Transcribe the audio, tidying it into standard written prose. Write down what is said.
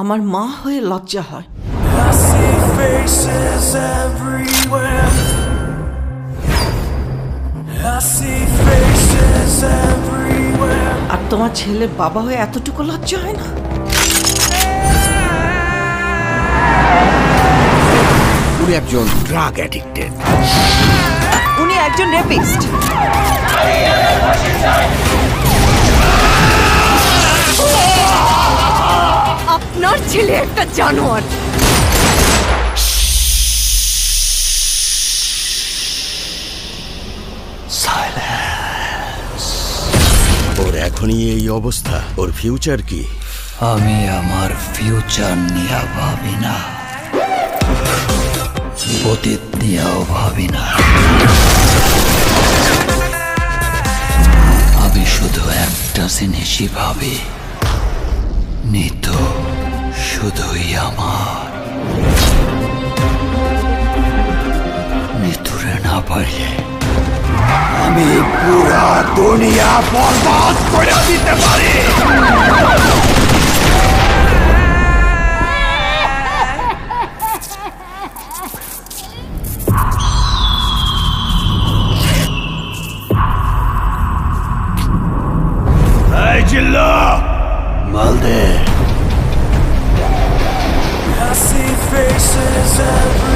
আমার মা হয়ে লজ্জা হয়। I see faces everywhere. I see faces everywhere. আর তোমার ছেলে বাবা হয়ে এতটুকু লজ্জা হয় না? উনি একজন ড্রাগ অ্যাডিক্টেড। উনি একজন রেপিস্ট। আপনার ছেলে একটা জানোয়ার। ওর এখনই এই অবস্থা, ওর ফিউচার কি? আমি আমার ফিউচার নিয়ে ভাবি না, অতীত নিয়েও ভাবি না। আমি শুধু একটা জিনিসই ভাবি, নিতু শুধুই আমার। নিতুরে না পারলে আমি পুরা দুনিয়া বরবাদ করে দিতে পারি। এই জিল্লা মালদে। I see faces everywhere.